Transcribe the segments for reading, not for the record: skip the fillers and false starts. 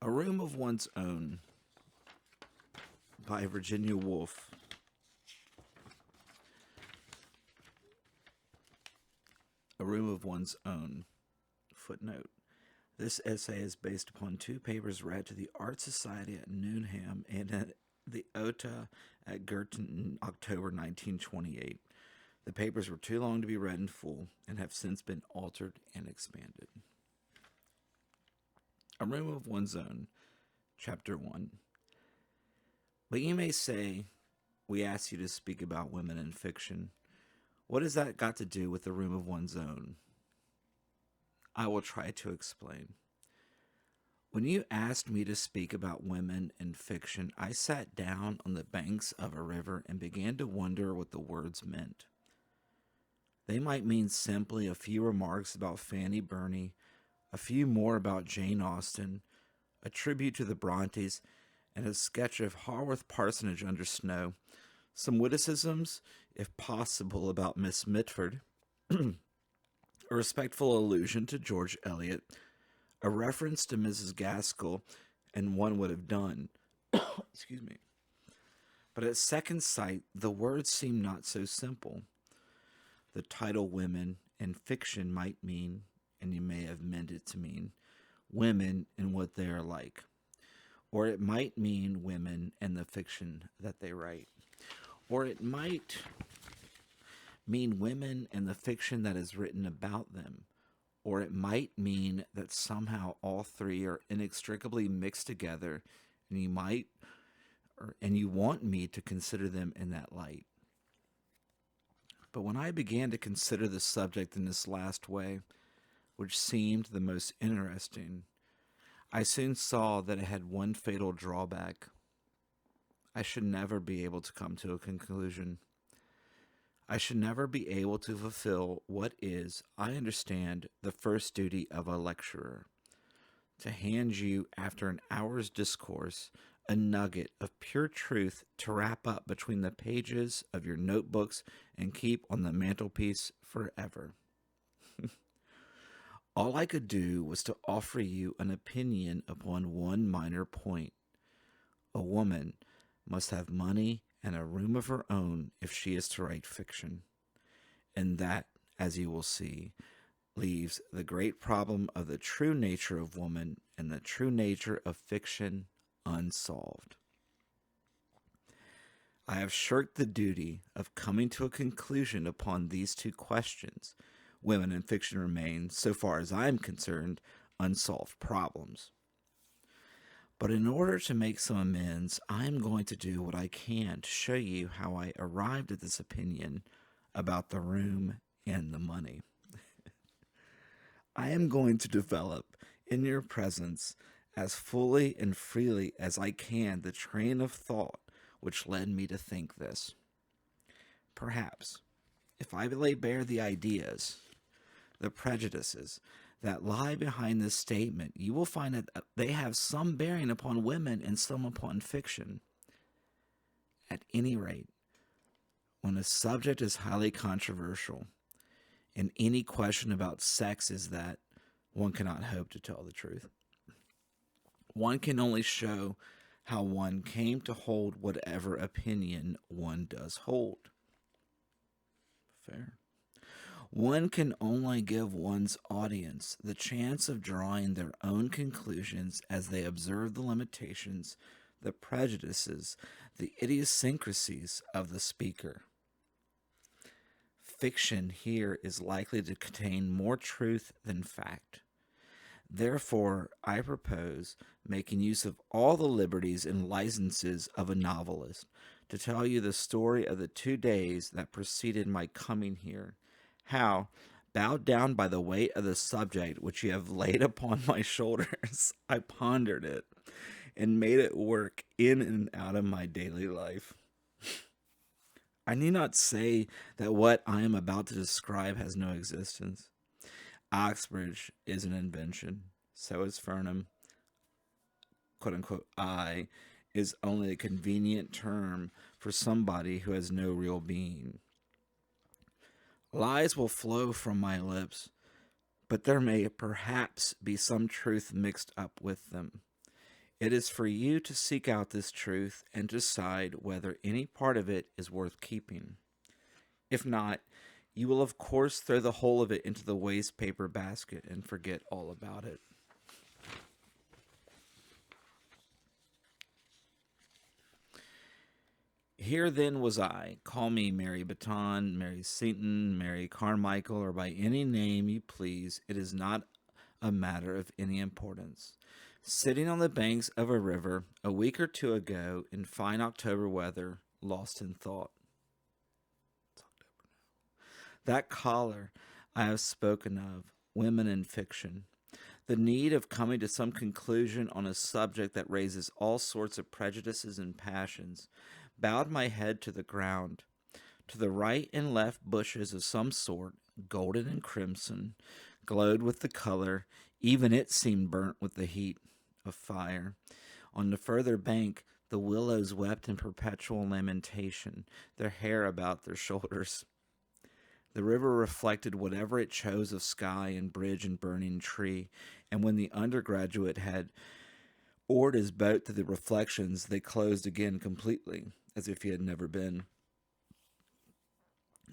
A Room of One's Own by Virginia Woolf. A Room of One's Own. Footnote. This essay is based upon two papers read to the Art Society at Newnham and at the OTA at Girton in October 1928. The papers were too long to be read in full and have since been altered and expanded. A Room of One's Own, Chapter 1. But you may say, we ask you to speak about women in fiction. What has that got to do with a room of one's own? I will try to explain. When you asked me to speak about women in fiction, I sat down on the banks of a river and began to wonder what the words meant. They might mean simply a few remarks about Fanny Burney, a few more about Jane Austen, a tribute to the Brontes, and a sketch of Haworth Parsonage under snow, some witticisms, if possible, about Miss Mitford, a respectful allusion to George Eliot, a reference to Mrs. Gaskell, and one would have done. Excuse me. But at second sight, the words seem not so simple. The title women in fiction might mean, and you may have meant it to mean, women and what they are like. Or it might mean women and the fiction that they write. Or it might mean women and the fiction that is written about them. Or it might mean that somehow all three are inextricably mixed together, and you want me to consider them in that light. But when I began to consider the subject in this last way, which seemed the most interesting, I soon saw that it had one fatal drawback. I should never be able to come to a conclusion. I should never be able to fulfill what is, I understand, the first duty of a lecturer: to hand you, after an hour's discourse, a nugget of pure truth to wrap up between the pages of your notebooks and keep on the mantelpiece forever. All I could do was to offer you an opinion upon one minor point. A woman must have money and a room of her own if she is to write fiction. And that, as you will see, leaves the great problem of the true nature of woman and the true nature of fiction unsolved. I have shirked the duty of coming to a conclusion upon these two questions. Women in fiction remain, so far as I am concerned, unsolved problems. But in order to make some amends, I am going to do what I can to show you how I arrived at this opinion about the room and the money. I am going to develop in your presence as fully and freely as I can the train of thought which led me to think this. Perhaps, if I lay bare the ideas, the prejudices that lie behind this statement, you will find that they have some bearing upon women and some upon fiction. At any rate, when a subject is highly controversial, and any question about sex is that, one cannot hope to tell the truth. One can only show how one came to hold whatever opinion one does hold. Fair. One can only give one's audience the chance of drawing their own conclusions as they observe the limitations, the prejudices, the idiosyncrasies of the speaker. Fiction here is likely to contain more truth than fact. Therefore, I propose making use of all the liberties and licenses of a novelist to tell you the story of the 2 days that preceded my coming here. How, bowed down by the weight of the subject which you have laid upon my shoulders, I pondered it and made it work in and out of my daily life. I need not say that what I am about to describe has no existence. Oxbridge is an invention. So is Fernham. Quote unquote, I is only a convenient term for somebody who has no real being. Lies will flow from my lips, but there may perhaps be some truth mixed up with them. It is for you to seek out this truth and decide whether any part of it is worth keeping. If not, you will of course throw the whole of it into the waste paper basket and forget all about it. Here then was I, call me Mary Baton, Mary Seaton, Mary Carmichael, or by any name you please, it is not a matter of any importance. Sitting on the banks of a river a week or two ago in fine October weather, lost in thought. That collar I have spoken of, women in fiction, the need of coming to some conclusion on a subject that raises all sorts of prejudices and passions, bowed my head to the ground. To the right and left bushes of some sort, golden and crimson, glowed with the color, even it seemed burnt with the heat of fire. On the further bank, the willows wept in perpetual lamentation, their hair about their shoulders. The river reflected whatever it chose of sky and bridge and burning tree, and when the undergraduate had oared his boat to the reflections, they closed again completely, as if he had never been.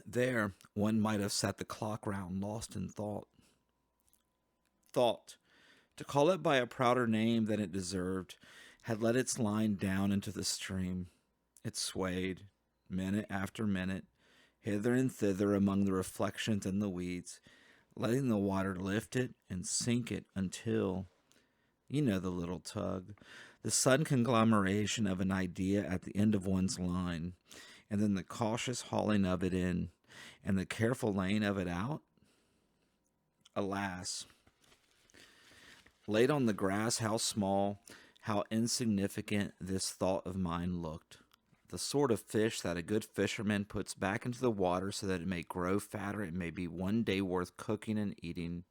There, one might have set the clock round, lost in thought. Thought, to call it by a prouder name than it deserved, had let its line down into the stream. It swayed, minute after minute, hither and thither among the reflections and the weeds, letting the water lift it and sink it until, you know the little tug, the sudden conglomeration of an idea at the end of one's line, and then the cautious hauling of it in, and the careful laying of it out? Alas! Laid on the grass, how small, how insignificant this thought of mine looked. The sort of fish that a good fisherman puts back into the water so that it may grow fatter and may be one day worth cooking and eating.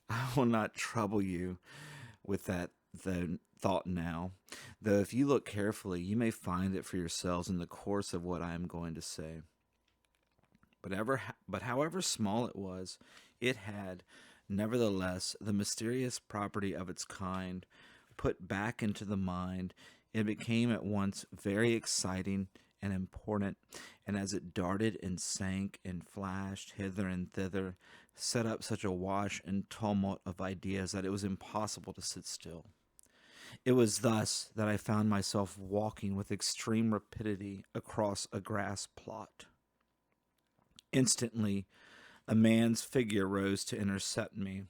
I will not trouble you with that thought now, though if you look carefully, you may find it for yourselves in the course of what I am going to say. But however small it was, it had, nevertheless, the mysterious property of its kind. Put back into the mind, it became at once very exciting and important, and as it darted and sank and flashed hither and thither, set up such a wash and tumult of ideas that it was impossible to sit still. It was thus that I found myself walking with extreme rapidity across a grass plot. Instantly, a man's figure rose to intercept me.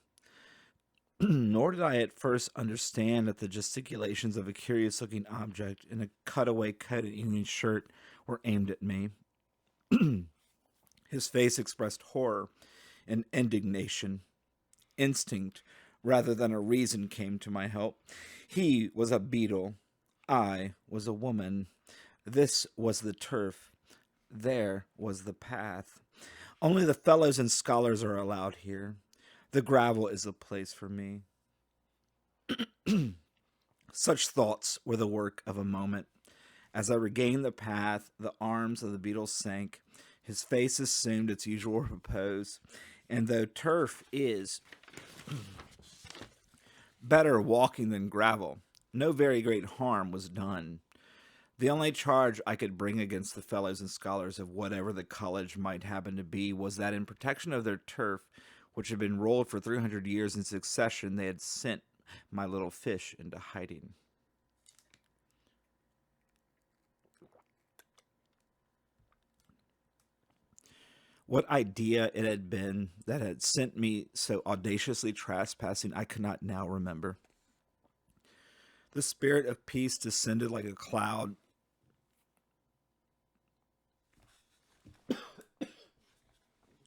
Nor did I at first understand that the gesticulations of a curious-looking object in a cutaway coat and evening shirt were aimed at me. His face expressed horror and indignation. Instinct, rather than a reason, came to my help. He was a beetle. I was a woman. This was the turf. There was the path. Only the fellows and scholars are allowed here. The gravel is the place for me. Such thoughts were the work of a moment. As I regained the path, the arms of the beetle sank. His face assumed its usual repose. And though turf is better walking than gravel, no very great harm was done. The only charge I could bring against the fellows and scholars of whatever the college might happen to be was that in protection of their turf, which had been rolled for 300 years in succession, they had sent my little fish into hiding. What idea it had been that had sent me so audaciously trespassing, I could not now remember. The spirit of peace descended like a cloud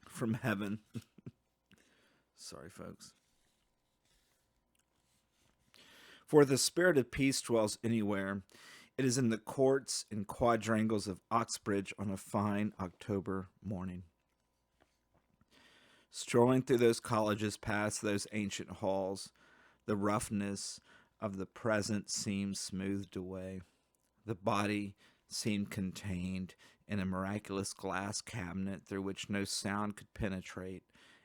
from heaven. Sorry, folks. For the spirit of peace dwells anywhere. It is in the courts and quadrangles of Oxbridge on a fine October morning. Strolling through those colleges past those ancient halls, the roughness of the present seemed smoothed away. The body seemed contained in a miraculous glass cabinet through which no sound could penetrate,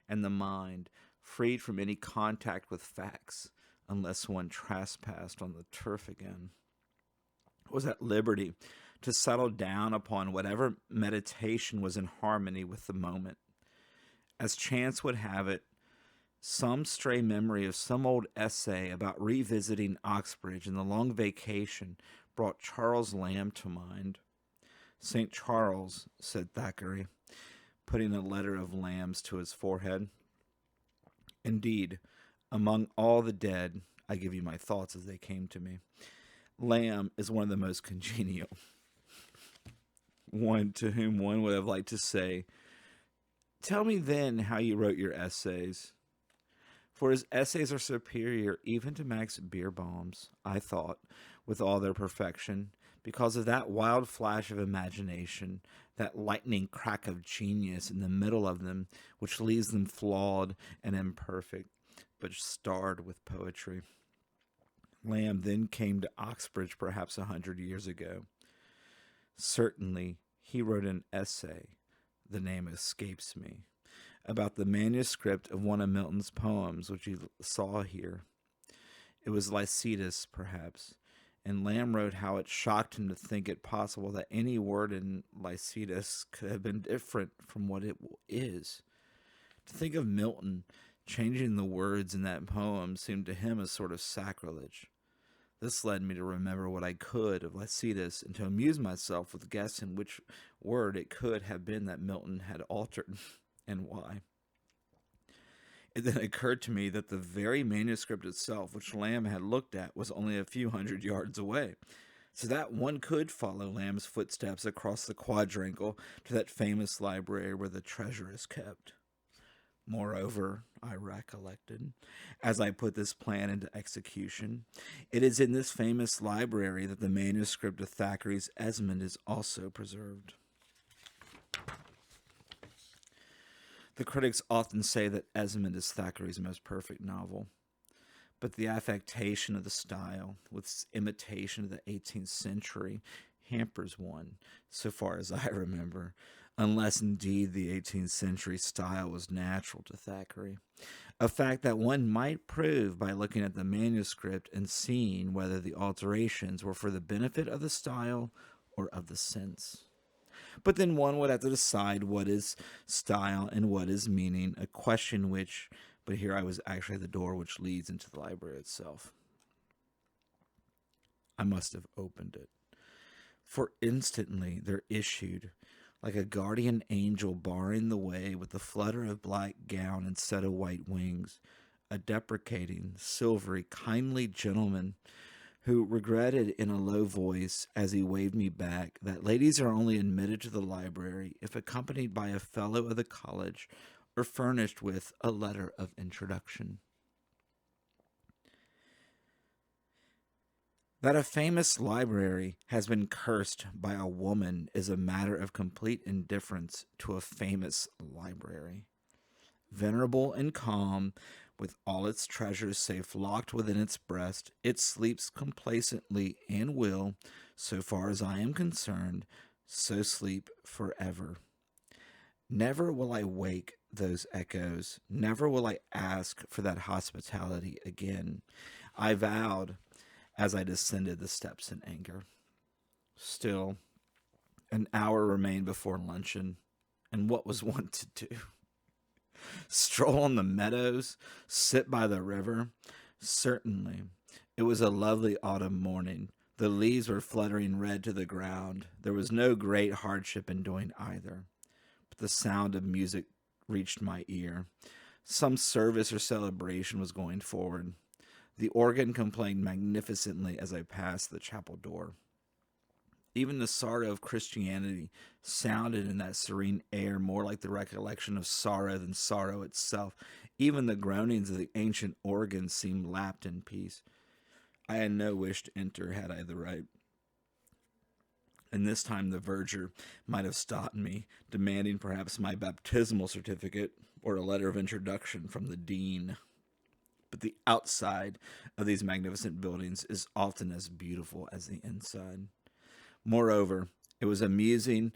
and the mind, freed from any contact with facts, unless one trespassed on the turf again, was at liberty to settle down upon whatever meditation was in harmony with the moment. As chance would have it, some stray memory of some old essay about revisiting Oxbridge in the long vacation brought Charles Lamb to mind. St. Charles, said Thackeray, putting a letter of Lamb's to his forehead. Indeed, among all the dead, I give you my thoughts as they came to me, Lamb is one of the most congenial. One to whom one would have liked to say, tell me then how you wrote your essays. For his essays are superior even to Max Beerbohm's, I thought, with all their perfection, because of that wild flash of imagination, that lightning crack of genius in the middle of them, which leaves them flawed and imperfect, but starred with poetry. Lamb then came to Oxbridge perhaps 100 years ago. Certainly, he wrote an essay, the name escapes me, about the manuscript of one of Milton's poems, which you saw here. It was Lycidas, perhaps, and Lamb wrote how it shocked him to think it possible that any word in Lycidas could have been different from what it is. To think of Milton changing the words in that poem seemed to him a sort of sacrilege. This led me to remember what I could of Lycidas and to amuse myself with guessing which word it could have been that Milton had altered and why. It then occurred to me that the very manuscript itself, which Lamb had looked at, was only a few hundred yards away, so that one could follow Lamb's footsteps across the quadrangle to that famous library where the treasure is kept. Moreover, I recollected, as I put this plan into execution, it is in this famous library that the manuscript of Thackeray's Esmond is also preserved. The critics often say that Esmond is Thackeray's most perfect novel, but the affectation of the style, with its imitation of the 18th century, hampers one, so far as I remember, unless indeed the 18th century style was natural to Thackeray, a fact that one might prove by looking at the manuscript and seeing whether the alterations were for the benefit of the style or of the sense. But then one would have to decide what is style and what is meaning, a question which, but here I was actually at the door which leads into the library itself. I must have opened it, for instantly there issued, like a guardian angel barring the way with the flutter of black gown and set of white wings, a deprecating, silvery, kindly gentleman who regretted in a low voice, as he waved me back, that ladies are only admitted to the library if accompanied by a fellow of the college or furnished with a letter of introduction. That a famous library has been cursed by a woman is a matter of complete indifference to a famous library. Venerable and calm, with all its treasures safe locked within its breast, it sleeps complacently and will, so far as I am concerned, so sleep forever. Never will I wake those echoes. Never will I ask for that hospitality again. I vowed as I descended the steps in anger. Still, an hour remained before luncheon, and what was one to do? Stroll on the meadows, sit by the river? Certainly. It was a lovely autumn morning. The leaves were fluttering red to the ground. There was no great hardship in doing either. But the sound of music reached my ear. Some service or celebration was going forward. The organ complained magnificently as I passed the chapel door. Even the sorrow of Christianity sounded in that serene air more like the recollection of sorrow than sorrow itself. Even the groanings of the ancient organ seemed lapped in peace. I had no wish to enter had I the right. And this time the verger might have stopped me, demanding perhaps my baptismal certificate or a letter of introduction from the dean. But the outside of these magnificent buildings is often as beautiful as the inside. Moreover, it was amusing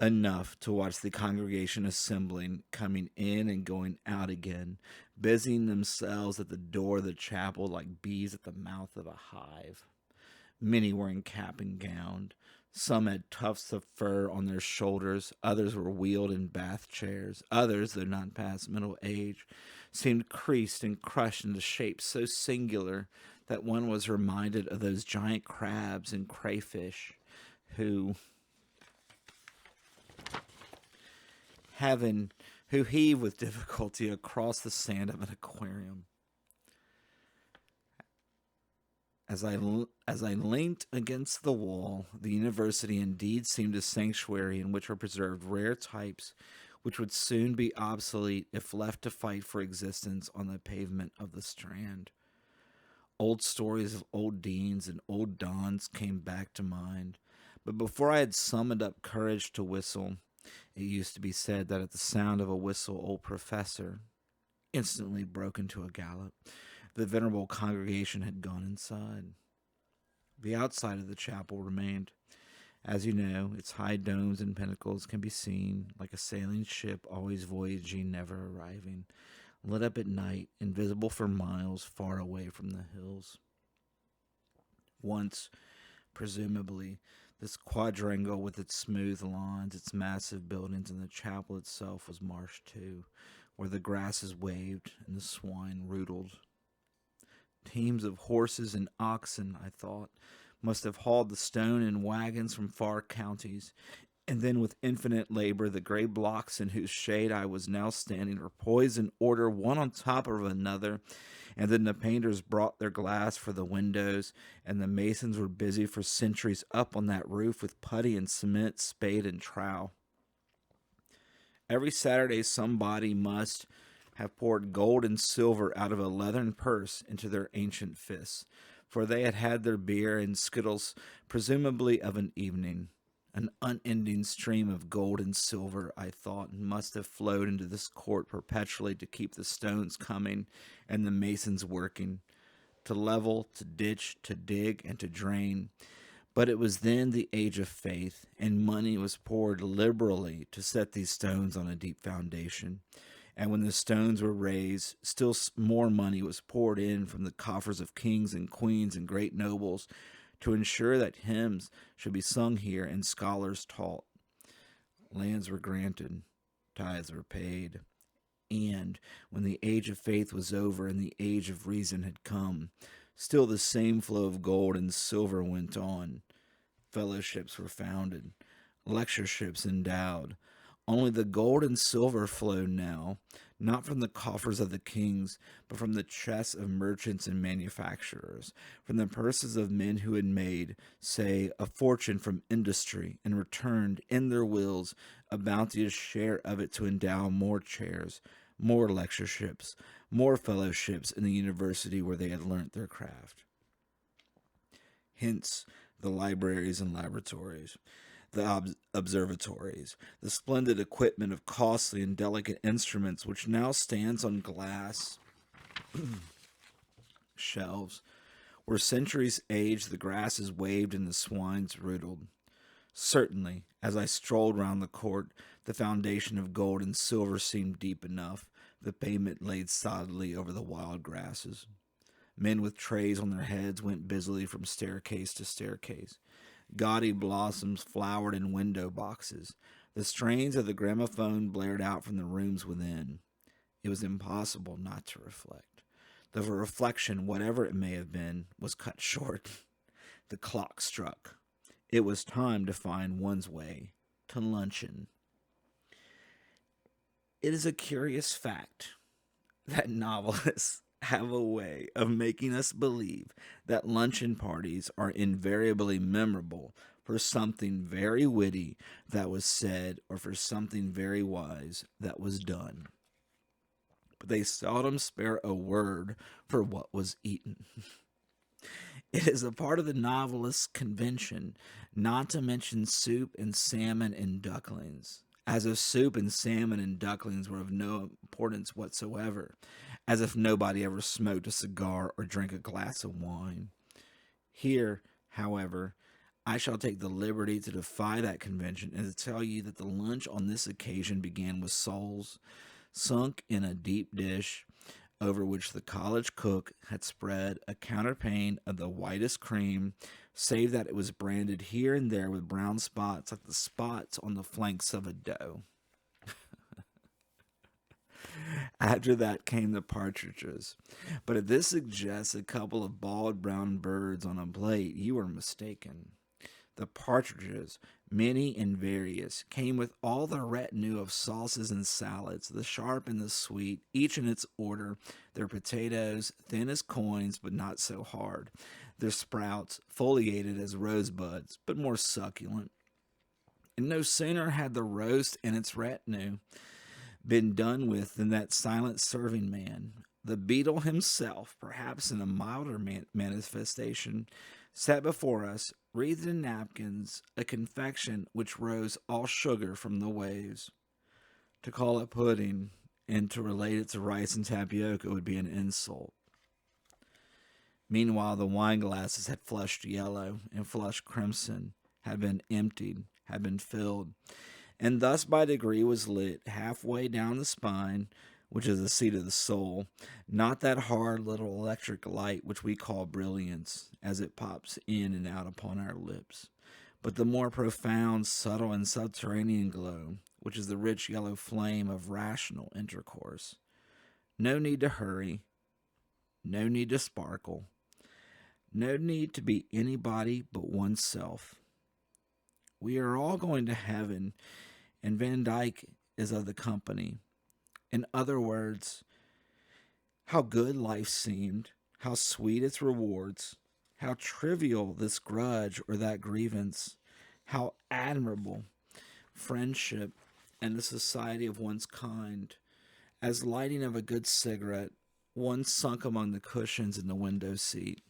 enough to watch the congregation assembling, coming in and going out again, busying themselves at the door of the chapel like bees at the mouth of a hive. Many were in cap and gown. Some had tufts of fur on their shoulders. Others were wheeled in bath chairs. Others, though not past middle age, seemed creased and crushed into shapes so singular that one was reminded of those giant crabs and crayfish who having who heave with difficulty across the sand of an aquarium. As I leant against the wall, the university indeed seemed a sanctuary in which were preserved rare types which would soon be obsolete if left to fight for existence on the pavement of the Strand. Old stories of old deans and old dons came back to mind, but before I had summoned up courage to whistle, it used to be said that at the sound of a whistle old professor instantly broke into a gallop. The venerable congregation had gone inside. The outside of the chapel remained. As you know, its high domes and pinnacles can be seen, like a sailing ship always voyaging, never arriving, lit up at night, invisible for miles far away from the hills. Once, presumably, this quadrangle with its smooth lawns, its massive buildings, and the chapel itself was marsh too, where the grasses waved and the swine rootled. Teams of horses and oxen, I thought, must have hauled the stone in wagons from far counties, and then with infinite labor the gray blocks in whose shade I was now standing were poised in order one on top of another, and then the painters brought their glass for the windows, and the masons were busy for centuries up on that roof with putty and cement, spade and trowel. Every Saturday somebody must have poured gold and silver out of a leathern purse into their ancient fists, for they had had their beer and skittles, presumably of an evening. An unending stream of gold and silver, I thought, must have flowed into this court perpetually to keep the stones coming and the masons working, to level, to ditch, to dig, and to drain. But it was then the age of faith, and money was poured liberally to set these stones on a deep foundation. And when the stones were raised, still more money was poured in from the coffers of kings and queens and great nobles to ensure that hymns should be sung here and scholars taught. Lands were granted, tithes were paid, and when the age of faith was over and the age of reason had come, still the same flow of gold and silver went on. Fellowships were founded, lectureships endowed. Only the gold and silver flowed now, not from the coffers of the kings, but from the chests of merchants and manufacturers, from the purses of men who had made, say, a fortune from industry, and returned, in their wills, a bounteous share of it to endow more chairs, more lectureships, more fellowships in the university where they had learnt their craft. Hence the libraries and laboratories, the observatories, the splendid equipment of costly and delicate instruments which now stands on glass shelves, where centuries aged the grasses waved and the swines rootled. Certainly, as I strolled round the court, the foundation of gold and silver seemed deep enough, the pavement laid solidly over the wild grasses. Men with trays on their heads went busily from staircase to staircase. Gaudy blossoms flowered in window boxes. The strains of the gramophone blared out from the rooms within. It was impossible not to reflect. The reflection, whatever it may have been, was cut short. The clock struck. It was time to find one's way to luncheon. It is a curious fact that novelists have a way of making us believe that luncheon parties are invariably memorable for something very witty that was said or for something very wise that was done. But they seldom spare a word for what was eaten. It is a part of the novelist's convention not to mention soup and salmon and ducklings, as if soup and salmon and ducklings were of no importance whatsoever, as if nobody ever smoked a cigar or drank a glass of wine. Here, however, I shall take the liberty to defy that convention and to tell you that the lunch on this occasion began with soles sunk in a deep dish over which the college cook had spread a counterpane of the whitest cream, save that it was branded here and there with brown spots like the spots on the flanks of a doe. After that came the partridges. But if this suggests a couple of bald brown birds on a plate, you are mistaken. The partridges, many and various, came with all the retinue of sauces and salads, the sharp and the sweet, each in its order, their potatoes, thin as coins, but not so hard, their sprouts, foliated as rosebuds, but more succulent. And no sooner had the roast and its retinue been done with than that silent serving man, the beadle himself, perhaps in a milder manifestation, set before us, wreathed in napkins, a confection which rose all sugar from the waves. To call it pudding and to relate it to rice and tapioca would be an insult. Meanwhile, the wine glasses had flushed yellow and flushed crimson, had been emptied, had been filled, and thus by degree was lit halfway down the spine, which is the seat of the soul, not that hard little electric light which we call brilliance, as it pops in and out upon our lips, but the more profound, subtle, and subterranean glow, which is the rich yellow flame of rational intercourse. No need to hurry, no need to sparkle, no need to be anybody but oneself. We are all going to heaven, and Van Dyke is of the company. In other words, how good life seemed, how sweet its rewards, how trivial this grudge or that grievance, how admirable friendship and the society of one's kind, as lighting of a good cigarette, one sunk among the cushions in the window seat.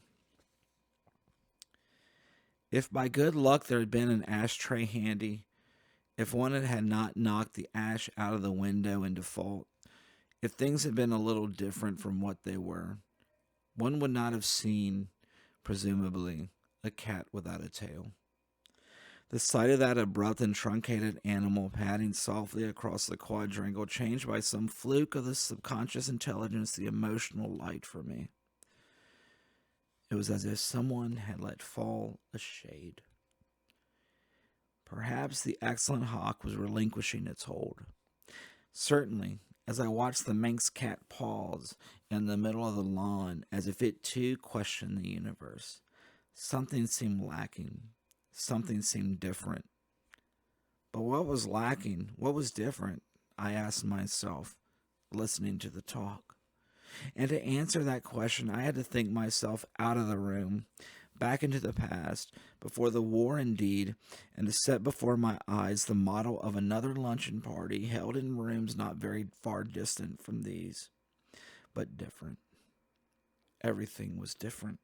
If by good luck there had been an ashtray handy, if one had not knocked the ash out of the window in default, if things had been a little different from what they were, one would not have seen, presumably, a cat without a tail. The sight of that abrupt and truncated animal padding softly across the quadrangle changed by some fluke of the subconscious intelligence the emotional light for me. It was as if someone had let fall a shade. Perhaps the excellent hawk was relinquishing its hold. Certainly, as I watched the Manx cat pause in the middle of the lawn as if it too questioned the universe, something seemed lacking. Something seemed different. But what was lacking? What was different? I asked myself, listening to the talk. And to answer that question, I had to think myself out of the room, back into the past, before the war indeed, and to set before my eyes the model of another luncheon party held in rooms not very far distant from these, but different. Everything was different.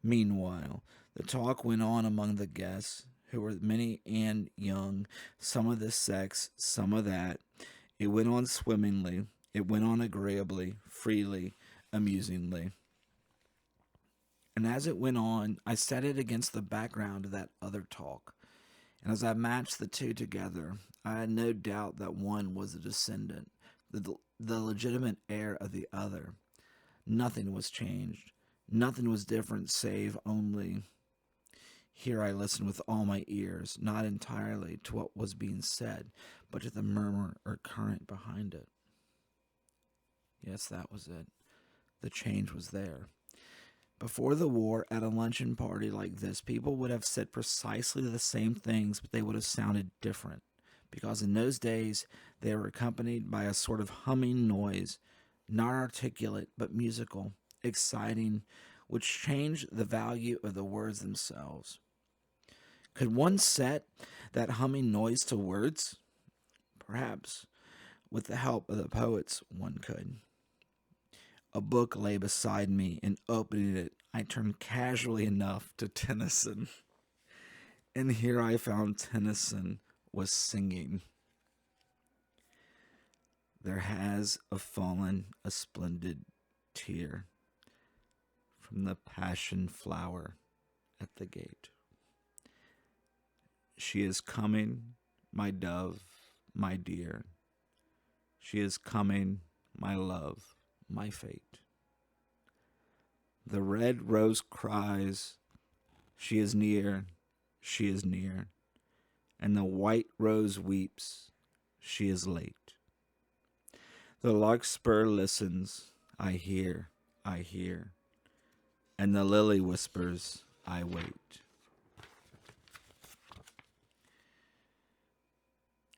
Meanwhile, the talk went on among the guests, who were many and young, some of this sex, some of that. It went on swimmingly, it went on agreeably, freely, amusingly. And as it went on, I set it against the background of that other talk. And as I matched the two together, I had no doubt that one was a descendant, the legitimate heir of the other. Nothing was changed. Nothing was different, save only. Here I listened with all my ears, not entirely to what was being said, but to the murmur or current behind it. Yes, that was it. The change was there. Before the war, at a luncheon party like this, people would have said precisely the same things, but they would have sounded different, because in those days they were accompanied by a sort of humming noise, not articulate, but musical, exciting, which changed the value of the words themselves. Could one set that humming noise to words? Perhaps, with the help of the poets, one could. A book lay beside me, and opening it, I turned casually enough to Tennyson. And here I found Tennyson was singing. There has fallen a splendid tear from the passion flower at the gate. She is coming, my dove, my dear. She is coming, my love, my fate. The red rose cries, she is near, she is near. And the white rose weeps, she is late. The larkspur listens, I hear, I hear. And the lily whispers, I wait.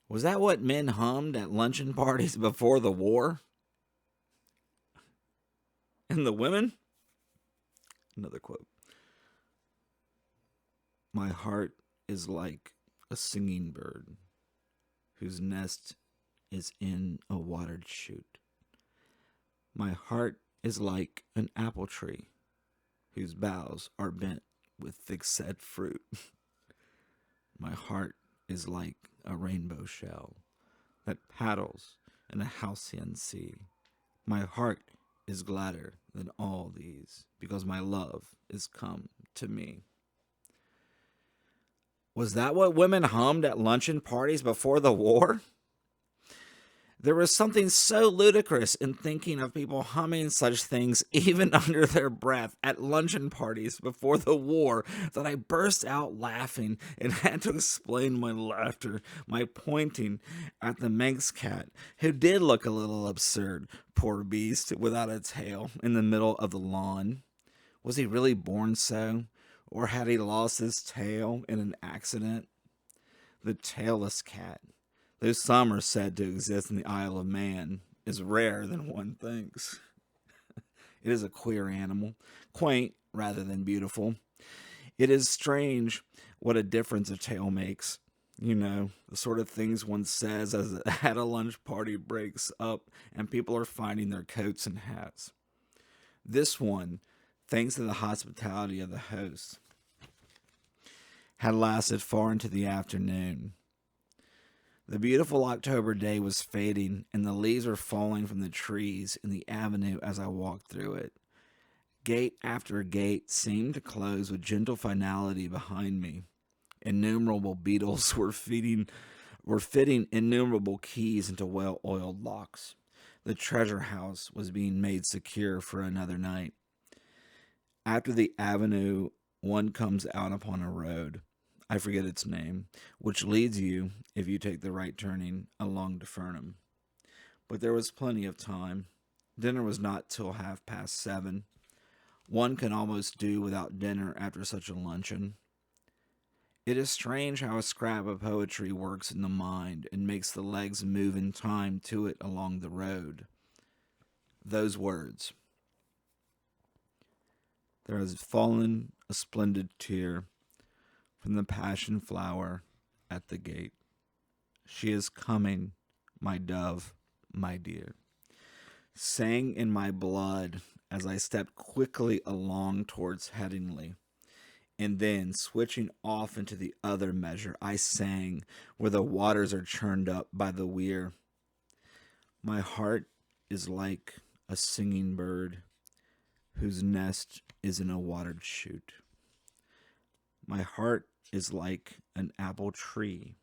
Was that what men hummed at luncheon parties before the war? And the women? Another quote. My heart is like a singing bird whose nest is in a watered shoot. My heart is like an apple tree whose boughs are bent with thick-set fruit. My heart is like a rainbow shell that paddles in a halcyon sea. My heart is gladder than all these because my love is come to me. Was that what women hummed at luncheon parties before the war? There was something so ludicrous in thinking of people humming such things even under their breath at luncheon parties before the war that I burst out laughing and had to explain my laughter, my pointing at the Manx cat, who did look a little absurd, poor beast, without a tail in the middle of the lawn. Was he really born so? Or had he lost his tail in an accident? The tailless cat, though some are said to exist in the Isle of Man, is rarer than one thinks. It is a queer animal, quaint rather than beautiful. It is strange what a difference a tail makes. You know, the sort of things one says as at a lunch party breaks up and people are finding their coats and hats. This one, thanks to the hospitality of the host, had lasted far into the afternoon. The beautiful October day was fading, and the leaves were falling from the trees in the avenue as I walked through it. Gate after gate seemed to close with gentle finality behind me. Innumerable beetles were fitting innumerable keys into well-oiled locks. The treasure house was being made secure for another night. After the avenue, one comes out upon a road, I forget its name, which leads you, if you take the right turning, along to Fernham. But there was plenty of time. Dinner was not till 7:30. One can almost do without dinner after such a luncheon. It is strange how a scrap of poetry works in the mind and makes the legs move in time to it along the road. Those words. There has fallen a splendid tear from the passion flower at the gate. She is coming, my dove, my dear. Sang in my blood as I stepped quickly along towards Headingley. And then, switching off into the other measure, I sang where the waters are churned up by the weir. My heart is like a singing bird whose nest is in a watered shoot. My heart is like an apple tree.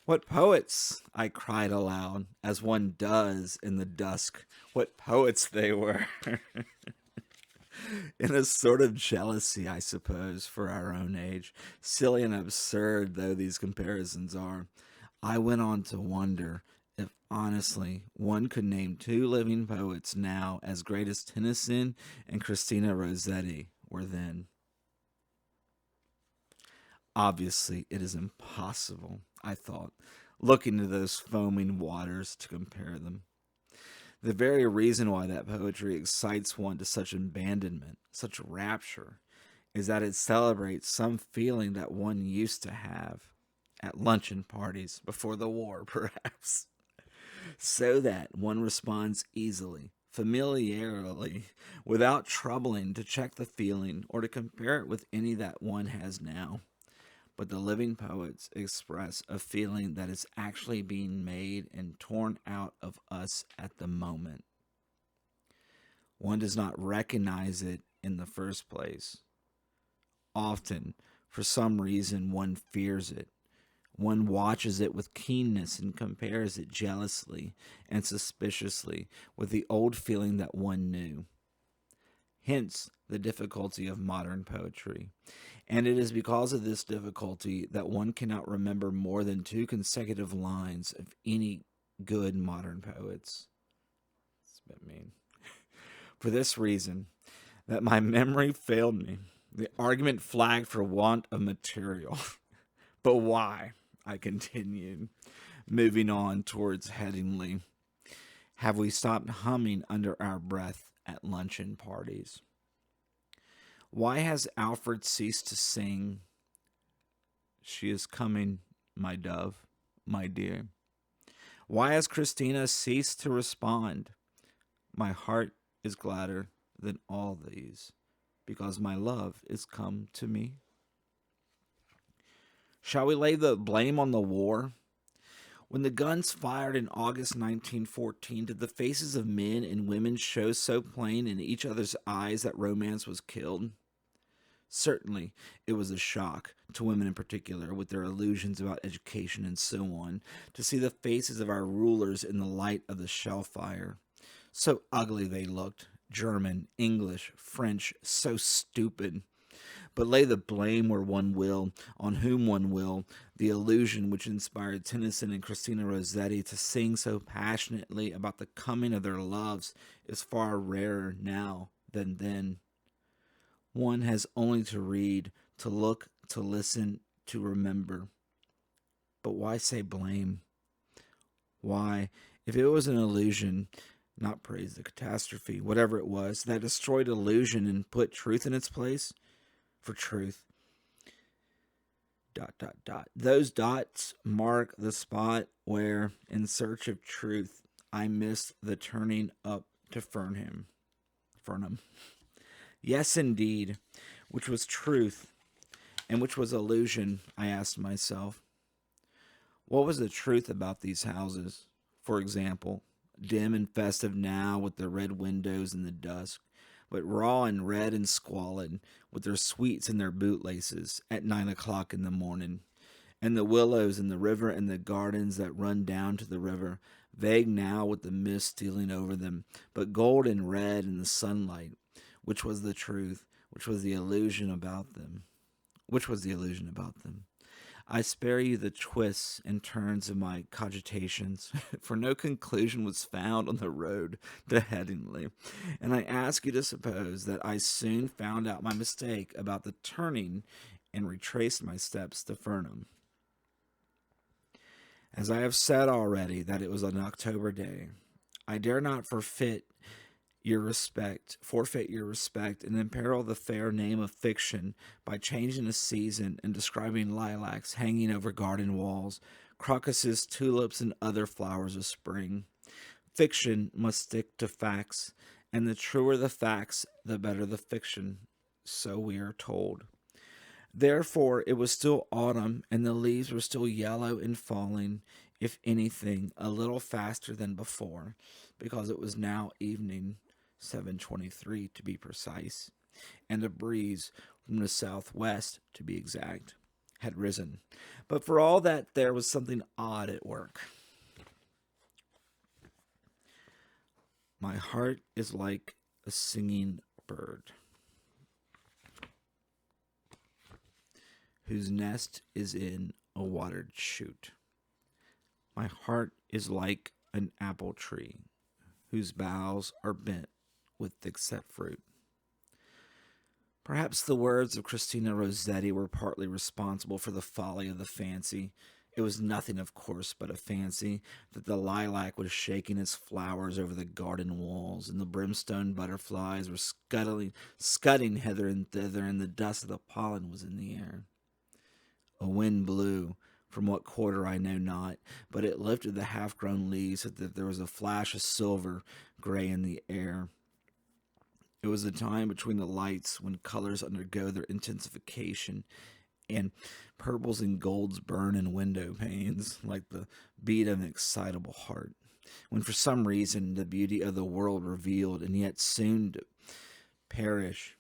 What poets, I cried aloud, as one does in the dusk. What poets they were. In a sort of jealousy, I suppose, for our own age, silly and absurd though these comparisons are, I went on to wonder if honestly one could name two living poets now as great as Tennyson and Christina Rossetti were then. Obviously, it is impossible, I thought, looking into those foaming waters to compare them. The very reason why that poetry excites one to such abandonment, such rapture, is that it celebrates some feeling that one used to have at luncheon parties before the war, perhaps, so that one responds easily, familiarly, without troubling to check the feeling or to compare it with any that one has now. But the living poets express a feeling that is actually being made and torn out of us at the moment. One does not recognize it in the first place. Often, for some reason, one fears it. One watches it with keenness and compares it jealously and suspiciously with the old feeling that one knew. Hence, the difficulty of modern poetry. And it is because of this difficulty that one cannot remember more than two consecutive lines of any good modern poets. It's a bit mean. For this reason, that my memory failed me. The argument flagged for want of material. But why? I continued, moving on towards Headingley. Have we stopped humming under our breath at luncheon parties? Why has Alfred ceased to sing? She is coming, my dove, my dear. Why has Christina ceased to respond? My heart is gladder than all these, because my love is come to me. Shall we lay the blame on the war? When the guns fired in August 1914, did the faces of men and women show so plain in each other's eyes that romance was killed? Certainly, it was a shock, to women in particular, with their illusions about education and so on, to see the faces of our rulers in the light of the shell fire. So ugly they looked, German, English, French, so stupid. But lay the blame where one will, on whom one will, the illusion which inspired Tennyson and Christina Rossetti to sing so passionately about the coming of their loves is far rarer now than then. One has only to read, to look, to listen, to remember. But why say blame? Why, if it was an illusion, not praise the catastrophe, whatever it was, that destroyed illusion and put truth in its place? For truth. ... Those dots mark the spot where, in search of truth, I missed the turning up to Fernham. Yes, indeed. Which was truth, and which was illusion, I asked myself. What was the truth about these houses, for example, dim and festive now with their red windows in the dusk, but raw and red and squalid, with their sweets and their bootlaces, at 9 o'clock in the morning, and the willows and the river and the gardens that run down to the river, vague now with the mist stealing over them, but gold and red in the sunlight, which was the truth, which was the illusion about them. I spare you the twists and turns of my cogitations, for no conclusion was found on the road to Headingley, and I ask you to suppose that I soon found out my mistake about the turning and retraced my steps to Fernham. As I have said already that it was an October day, I dare not forfeit your respect, and imperil the fair name of fiction by changing a season and describing lilacs hanging over garden walls, crocuses, tulips, and other flowers of spring. Fiction must stick to facts, and the truer the facts, the better the fiction, so we are told. Therefore, it was still autumn, and the leaves were still yellow and falling, if anything, a little faster than before, because it was now evening, 7:23 to be precise, and a breeze from the southwest, to be exact, had risen. But for all that, there was something odd at work. My heart is like a singing bird, whose nest is in a watered shoot. My heart is like an apple tree, whose boughs are bent with thick-set fruit. Perhaps the words of Christina Rossetti were partly responsible for the folly of the fancy. It was nothing, of course, but a fancy, that the lilac was shaking its flowers over the garden walls, and the brimstone butterflies were scudding hither and thither, and the dust of the pollen was in the air. A wind blew, from what quarter I know not, but it lifted the half-grown leaves so that there was a flash of silver gray in the air. It was the time between the lights when colors undergo their intensification, and purples and golds burn in window panes like the beat of an excitable heart, when for some reason the beauty of the world revealed and yet soon to perish.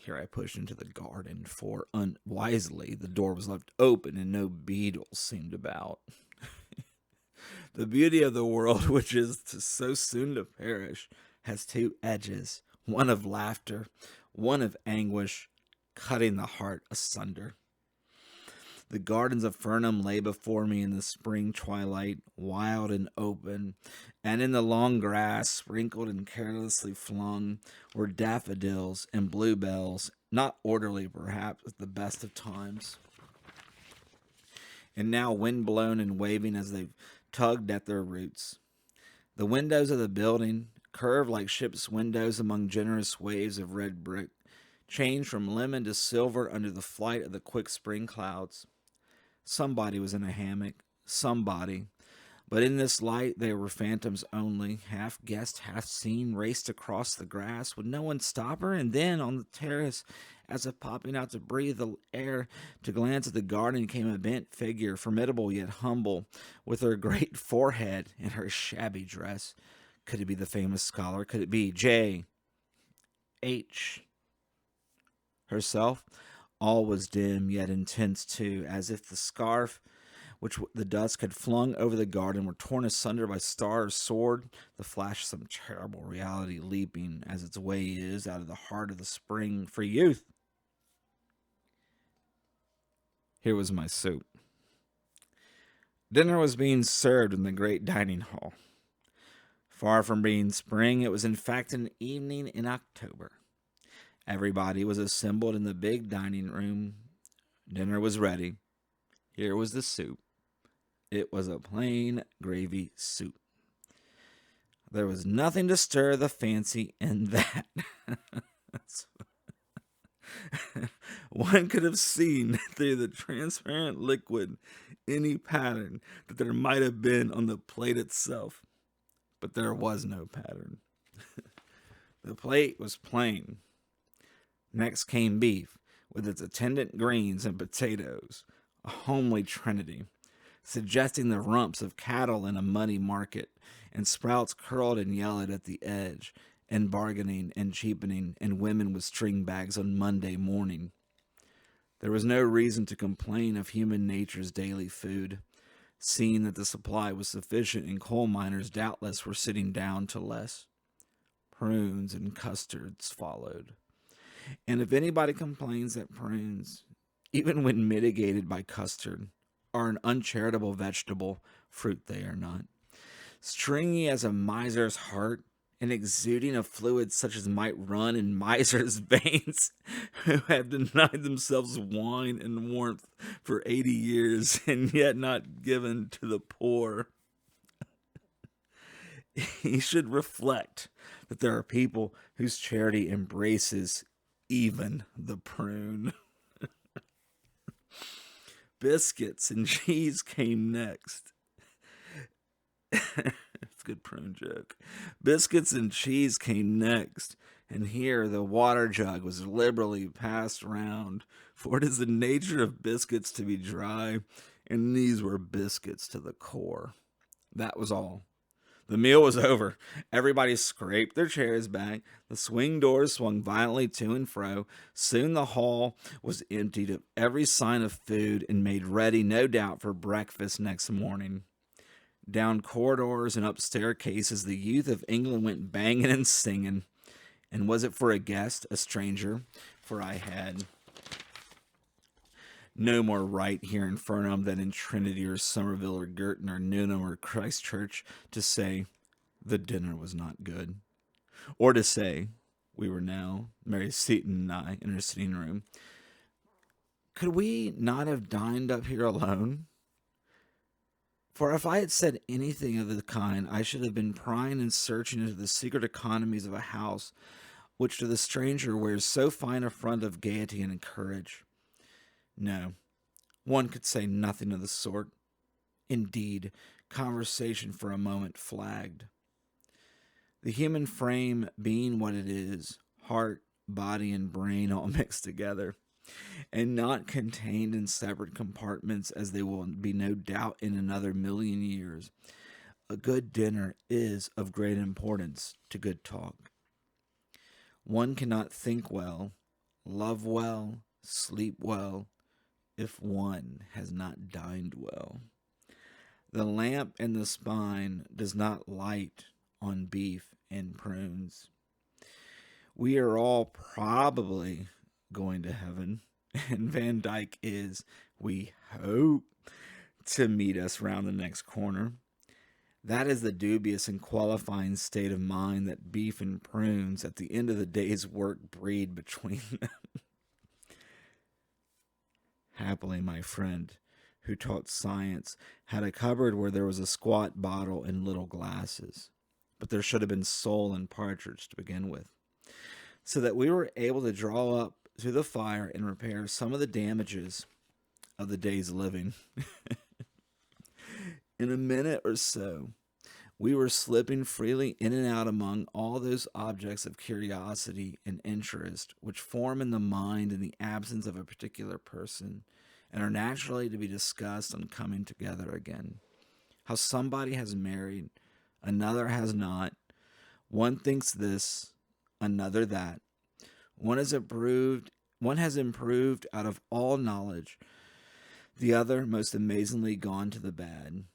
Here I pushed into the garden, for unwisely the door was left open and no beetles seemed about. The beauty of the world, which is so soon to perish, has two edges, one of laughter, one of anguish, cutting the heart asunder. The gardens of Fernham lay before me in the spring twilight, wild and open, and in the long grass, sprinkled and carelessly flung, were daffodils and bluebells, not orderly perhaps at the best of times, and now wind-blown and waving as they tugged at their roots. The windows of the building, curved like ship's windows among generous waves of red brick, changed from lemon to silver under the flight of the quick spring clouds. Somebody was in a hammock, somebody. But in this light they were phantoms only, half guessed, half seen, raced across the grass. Would no one stop her? And then on the terrace, as if popping out to breathe the air, to glance at the garden, came a bent figure, formidable yet humble, with her great forehead and her shabby dress. Could it be the famous scholar? Could it be J. H. herself? All was dim, yet intense too, as if the scarf which the dusk had flung over the garden were torn asunder by star or sword, the flash of some terrible reality leaping, as its way is, out of the heart of the spring for youth. Here was my soup. Dinner was being served in the great dining hall. Far from being spring, it was in fact an evening in October. Everybody was assembled in the big dining room. Dinner was ready. Here was the soup. It was a plain gravy soup. There was nothing to stir the fancy in that. One could have seen through the transparent liquid any pattern that there might have been on the plate itself. But there was no pattern. The plate was plain. Next came beef, with its attendant greens and potatoes, a homely trinity, suggesting the rumps of cattle in a muddy market, and sprouts curled and yellowed at the edge, and bargaining and cheapening, and women with string bags on Monday morning. There was no reason to complain of human nature's daily food, seeing that the supply was sufficient, and coal miners doubtless were sitting down to less. Prunes and custards followed. And if anybody complains that prunes, even when mitigated by custard, are an uncharitable vegetable, fruit they are not. Stringy as a miser's heart, and exuding a fluid such as might run in misers' veins, who have denied themselves wine and warmth for 80 years, and yet not given to the poor. He should reflect that there are people whose charity embraces even the prune. Biscuits and cheese came next. It's a good prune joke. Biscuits and cheese came next, and here the water jug was liberally passed round, for it is the nature of biscuits to be dry, and these were biscuits to the core. That was all. The meal was over. Everybody scraped their chairs back. The swing doors swung violently to and fro. Soon the hall was emptied of every sign of food and made ready, no doubt, for breakfast next morning. Down corridors and up staircases, the youth of England went banging and singing. And was it for a guest, a stranger? For I had no more right here in Fernham than in Trinity or Somerville or Girton or Newnham or Christchurch to say the dinner was not good. Or to say, we were now, Mary Seton and I, in her sitting room, could we not have dined up here alone? For if I had said anything of the kind, I should have been prying and searching into the secret economies of a house which to the stranger wears so fine a front of gaiety and courage. No, one could say nothing of the sort. Indeed, conversation for a moment flagged. The human frame being what it is, heart, body, and brain all mixed together, and not contained in separate compartments as they will be no doubt in another million years, a good dinner is of great importance to good talk. One cannot think well, love well, sleep well, if one has not dined well. The lamp in the spine does not light on beef and prunes. We are all probably going to heaven, and Van Dyke is, we hope, to meet us round the next corner. That is the dubious and qualifying state of mind that beef and prunes at the end of the day's work breed between them. Happily, my friend, who taught science, had a cupboard where there was a squat bottle and little glasses. But there should have been sole and partridge to begin with, so that we were able to draw up to the fire and repair some of the damages of the day's living. In a minute or so, we were slipping freely in and out among all those objects of curiosity and interest which form in the mind in the absence of a particular person and are naturally to be discussed on coming together again. How somebody has married, another has not. One thinks this, another that. One has improved out of all knowledge, the other most amazingly gone to the bad.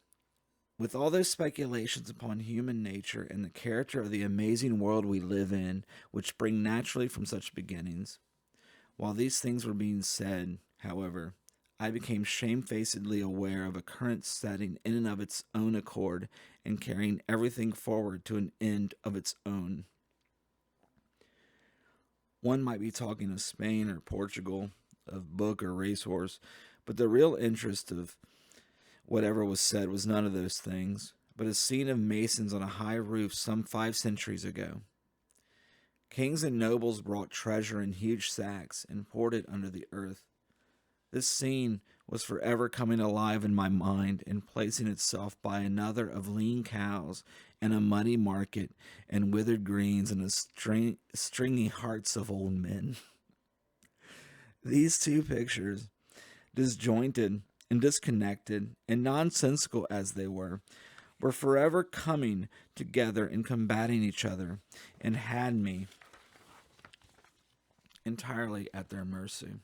With all those speculations upon human nature and the character of the amazing world we live in, which spring naturally from such beginnings, while these things were being said, however, I became shamefacedly aware of a current setting in and of its own accord and carrying everything forward to an end of its own. One might be talking of Spain or Portugal, of book or racehorse, but the real interest of whatever was said was none of those things, but a scene of masons on a high roof some 5 centuries ago. Kings and nobles brought treasure in huge sacks and poured it under the earth. This scene was forever coming alive in my mind and placing itself by another of lean cows and a muddy market and withered greens and the stringy hearts of old men. These two pictures, disjointed and disconnected and nonsensical as they were forever coming together and combating each other, and had me entirely at their mercy.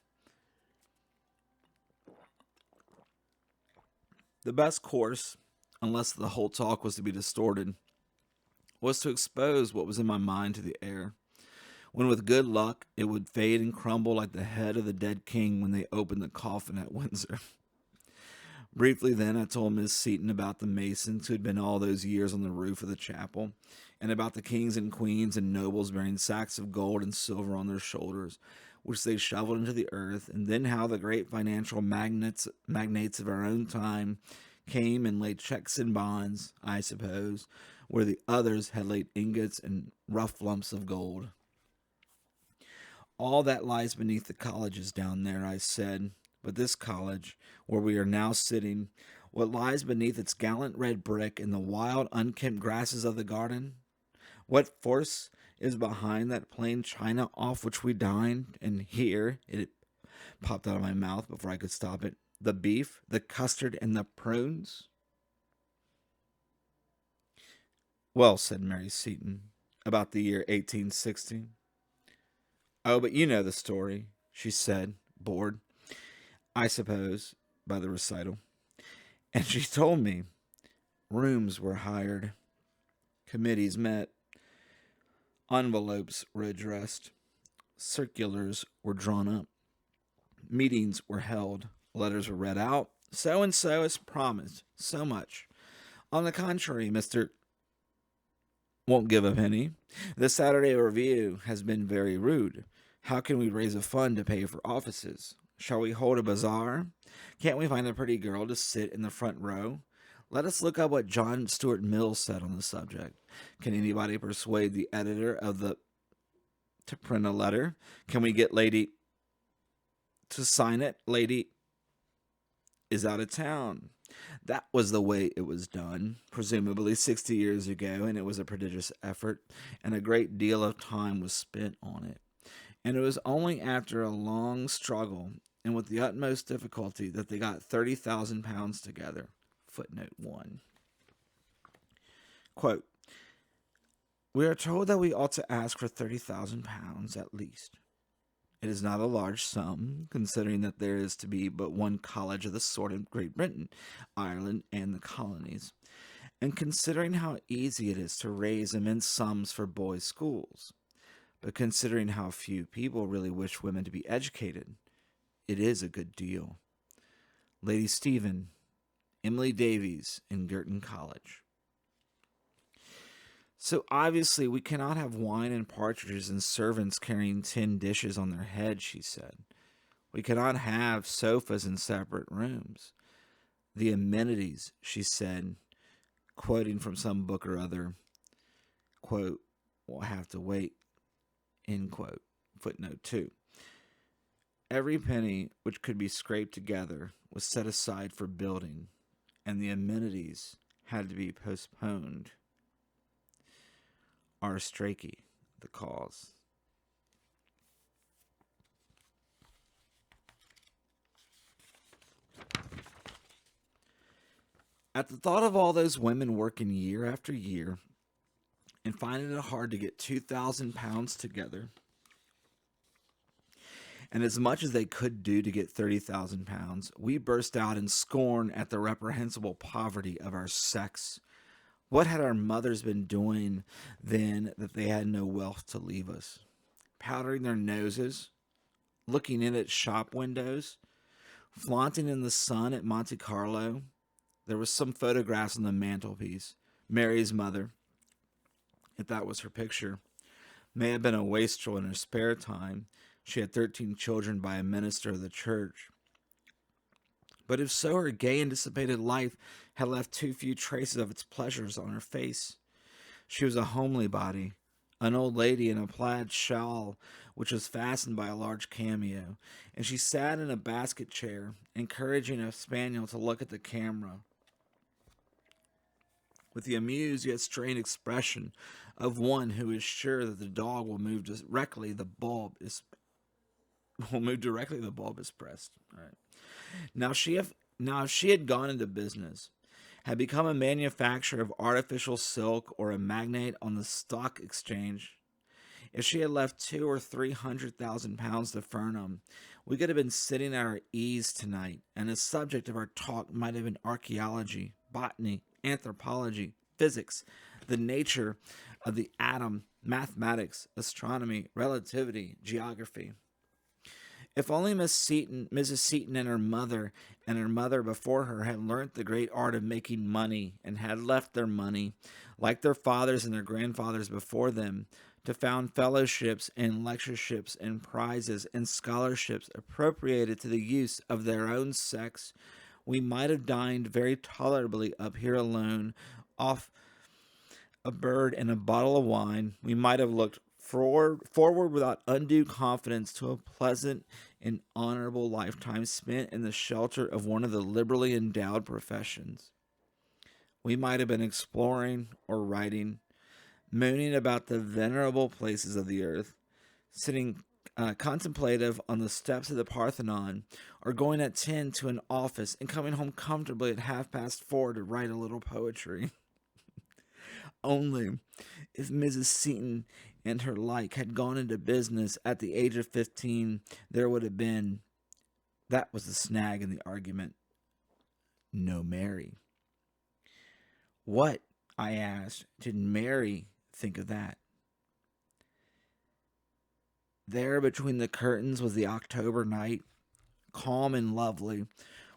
The best course, unless the whole talk was to be distorted, was to expose what was in my mind to the air, when with good luck it would fade and crumble like the head of the dead king when they opened the coffin at Windsor. Briefly then, I told Miss Seaton about the masons who had been all those years on the roof of the chapel, and about the kings and queens and nobles bearing sacks of gold and silver on their shoulders, which they shoveled into the earth, and then how the great financial magnates of our own time came and laid checks and bonds, I suppose, where the others had laid ingots and rough lumps of gold. All that lies beneath the colleges down there, I said, but this college, where we are now sitting, what lies beneath its gallant red brick and the wild, unkempt grasses of the garden? What force is behind that plain china off which we dined? And here, it popped out of my mouth before I could stop it, the beef, the custard, and the prunes? Well, said Mary Seaton, about the year 1860. Oh, but you know the story, she said, bored, I suppose, by the recital. And she told me rooms were hired, committees met, envelopes were addressed, circulars were drawn up, meetings were held, letters were read out, so and so as promised, so much. On the contrary, Mr. won't give a penny. The Saturday Review has been very rude. How can we raise a fund to pay for offices? Shall we hold a bazaar? Can't we find a pretty girl to sit in the front row? Let us look up what John Stuart Mill said on the subject. Can anybody persuade the editor of the to print a letter? Can we get Lady to sign it? Lady is out of town. That was the way it was done, presumably 60 years ago, and it was a prodigious effort, and a great deal of time was spent on it. And it was only after a long struggle and with the utmost difficulty that they got 30,000 pounds together. Footnote 1. Quote, we are told that we ought to ask for 30,000 pounds at least. It is not a large sum, considering that there is to be but one college of the sort in Great Britain, Ireland, and the colonies, and considering how easy it is to raise immense sums for boys' schools. But considering how few people really wish women to be educated, it is a good deal. Lady Stephen, Emily Davies, in Girton College. So obviously we cannot have wine and partridges and servants carrying tin dishes on their heads, she said. We cannot have sofas in separate rooms. The amenities, she said, quoting from some book or other, quote, will have to wait, end quote, footnote 2. Every penny which could be scraped together was set aside for building, and the amenities had to be postponed. R. Strachey, the cause. At the thought of all those women working year after year and finding it hard to get £2,000 together, and as much as they could do to get £30,000, we burst out in scorn at the reprehensible poverty of our sex. What had our mothers been doing then that they had no wealth to leave us? Powdering their noses, looking in at shop windows, flaunting in the sun at Monte Carlo. There was some photographs on the mantelpiece. Mary's mother, if that was her picture, may have been a wastrel in her spare time. She had 13 children by a minister of the church. But if so, her gay and dissipated life had left too few traces of its pleasures on her face. She was a homely body, an old lady in a plaid shawl which was fastened by a large cameo, and she sat in a basket chair, encouraging a spaniel to look at the camera with the amused yet strained expression of one who is sure that the dog will move directly the bulb is pressed. All right. Now, if she had gone into business, had become a manufacturer of artificial silk or a magnate on the stock exchange, if she had left £200,000 or £300,000 to Fernham, we could have been sitting at our ease tonight, and the subject of our talk might have been archaeology, botany, anthropology, physics, the nature of the atom, mathematics, astronomy, relativity, geography. If only Mrs. Seton and her mother before her had learnt the great art of making money and had left their money, like their fathers and their grandfathers before them, to found fellowships and lectureships and prizes and scholarships appropriated to the use of their own sex, we might have dined very tolerably up here alone, off a bird and a bottle of wine. We might have looked forward without undue confidence to a pleasant and honorable lifetime spent in the shelter of one of the liberally endowed professions. We might have been exploring or writing, mooning about the venerable places of the earth, sitting contemplative on the steps of the Parthenon, or going at 10 to an office and coming home comfortably at 4:30 to write a little poetry. Only if Mrs. Seton and her like had gone into business at the age of 15, there would have been, that was the snag in the argument, no Mary. What, I asked, did Mary think of that? There between the curtains was the October night, calm and lovely,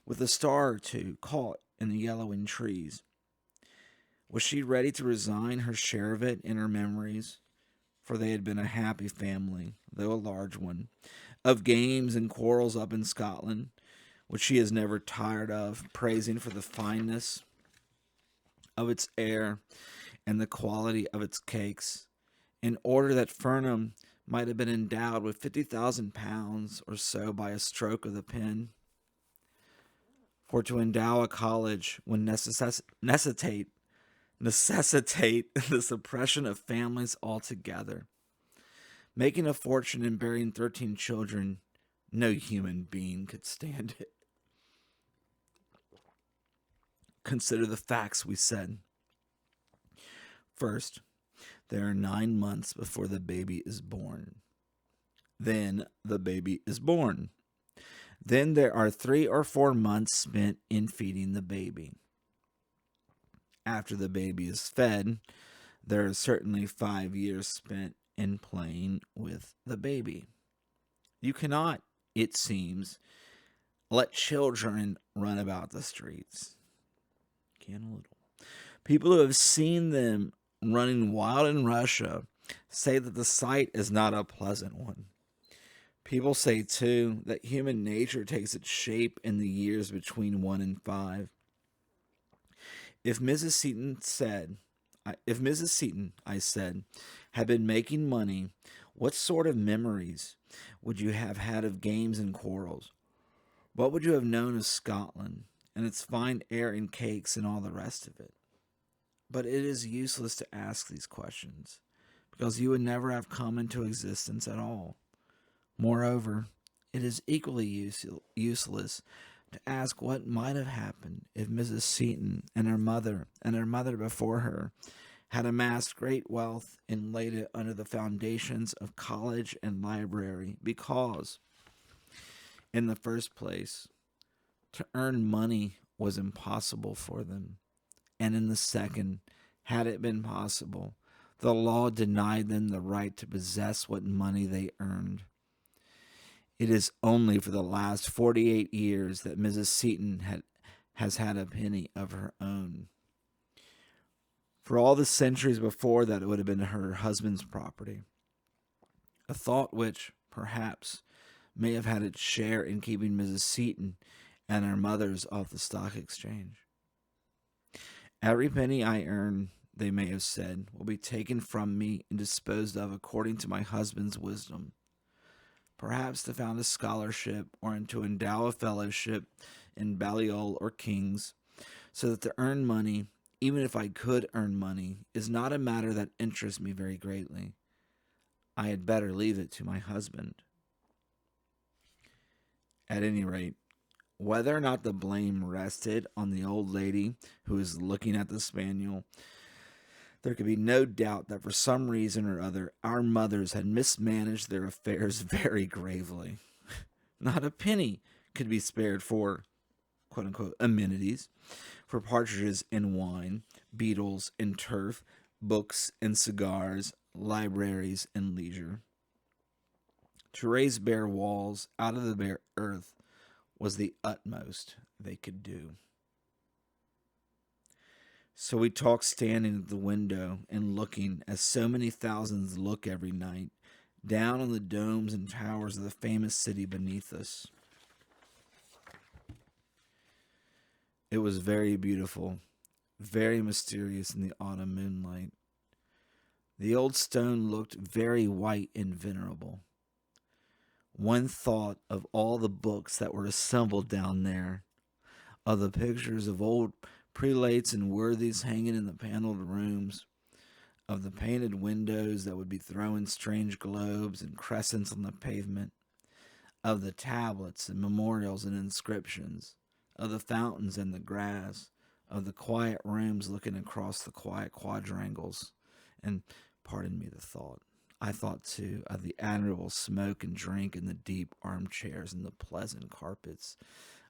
with a star or two caught in the yellowing trees. Was she ready to resign her share of it in her memories? For they had been a happy family, though a large one, of games and quarrels up in Scotland, which she is never tired of, praising for the fineness of its air and the quality of its cakes, in order that Fernham might have been endowed with £50,000 or so by a stroke of the pen. For to endow a college would necessitate the suppression of families altogether. Making a fortune and bearing 13 children, no human being could stand it. Consider the facts, we said. First, there are 9 months before the baby is born. Then the baby is born. Then there are 3 or 4 months spent in feeding the baby. After the baby is fed, there are certainly 5 years spent in playing with the baby. You cannot, it seems, let children run about the streets. Can a little. People who have seen them running wild in Russia say that the sight is not a pleasant one. People say, too, that human nature takes its shape in the years between 1 and 5. If Mrs. Seton said, if Mrs. Seton, I said, had been making money, what sort of memories would you have had of games and quarrels? What would you have known of Scotland and its fine air and cakes and all the rest of it? But it is useless to ask these questions, because you would never have come into existence at all. Moreover, it is equally useless to ask what might have happened if Mrs. Seton and her mother before her had amassed great wealth and laid it under the foundations of college and library, because, in the first place, to earn money was impossible for them, and in the second, had it been possible, the law denied them the right to possess what money they earned. It is only for the last 48 years that Mrs. Seton has had a penny of her own. For all the centuries before that, it would have been her husband's property. A thought which, perhaps, may have had its share in keeping Mrs. Seton and her mother's off the stock exchange. Every penny I earn, they may have said, will be taken from me and disposed of according to my husband's wisdom. Perhaps to found a scholarship or to endow a fellowship in Balliol or King's, so that to earn money, even if I could earn money, is not a matter that interests me very greatly. I had better leave it to my husband. At any rate, whether or not the blame rested on the old lady who was looking at the spaniel, there could be no doubt that for some reason or other, our mothers had mismanaged their affairs very gravely. Not a penny could be spared for, quote-unquote, amenities, for partridges and wine, beetles and turf, books and cigars, libraries and leisure. To raise bare walls out of the bare earth was the utmost they could do. So we talked standing at the window and looking, as so many thousands look every night, down on the domes and towers of the famous city beneath us. It was very beautiful, very mysterious in the autumn moonlight. The old stone looked very white and venerable. One thought of all the books that were assembled down there, of the pictures of old prelates and worthies hanging in the paneled rooms, of the painted windows that would be throwing strange globes and crescents on the pavement, of the tablets and memorials and inscriptions, of the fountains and the grass, of the quiet rooms looking across the quiet quadrangles, and, pardon me the thought, I thought, too, of the admirable smoke and drink in the deep armchairs and the pleasant carpets,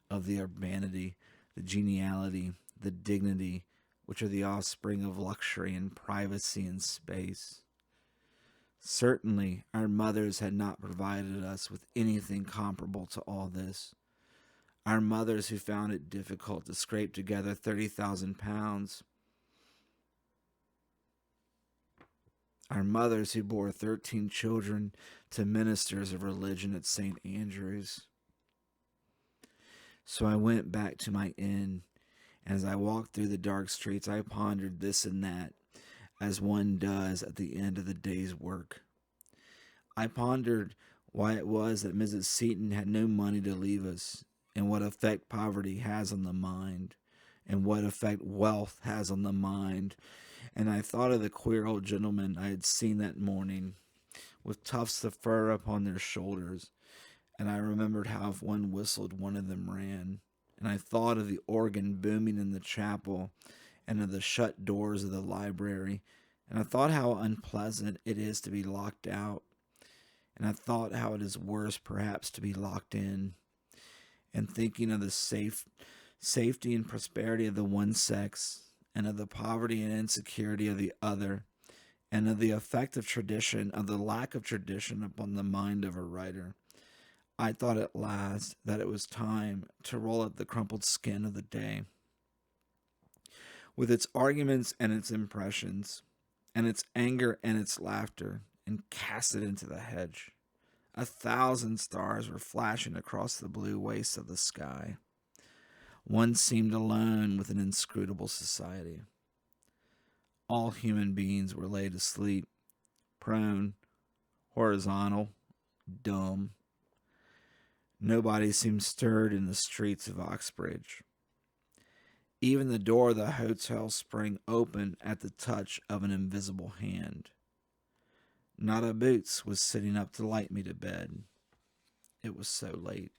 of the urbanity, the geniality, the dignity, which are the offspring of luxury and privacy and space. Certainly, our mothers had not provided us with anything comparable to all this. Our mothers who found it difficult to scrape together £30,000. Our mothers who bore 13 children to ministers of religion at St. Andrew's. So I went back to my inn. As I walked through the dark streets, I pondered this and that, as one does at the end of the day's work. I pondered why it was that Mrs. Seton had no money to leave us, and what effect poverty has on the mind, and what effect wealth has on the mind. And I thought of the queer old gentlemen I had seen that morning, with tufts of fur upon their shoulders, and I remembered how if one whistled, one of them ran. And I thought of the organ booming in the chapel, and of the shut doors of the library, and I thought how unpleasant it is to be locked out, and I thought how it is worse perhaps to be locked in, and thinking of the safety and prosperity of the one sex, and of the poverty and insecurity of the other, and of the effect of tradition, of the lack of tradition upon the mind of a writer, I thought at last that it was time to roll up the crumpled skin of the day, with its arguments and its impressions, and its anger and its laughter, and cast it into the hedge. 1,000 stars were flashing across the blue waste of the sky. One seemed alone with an inscrutable society. All human beings were laid asleep, prone, horizontal, dumb. Nobody seemed stirred in the streets of Oxbridge. Even the door of the hotel sprang open at the touch of an invisible hand. Not a boots was sitting up to light me to bed. It was so late.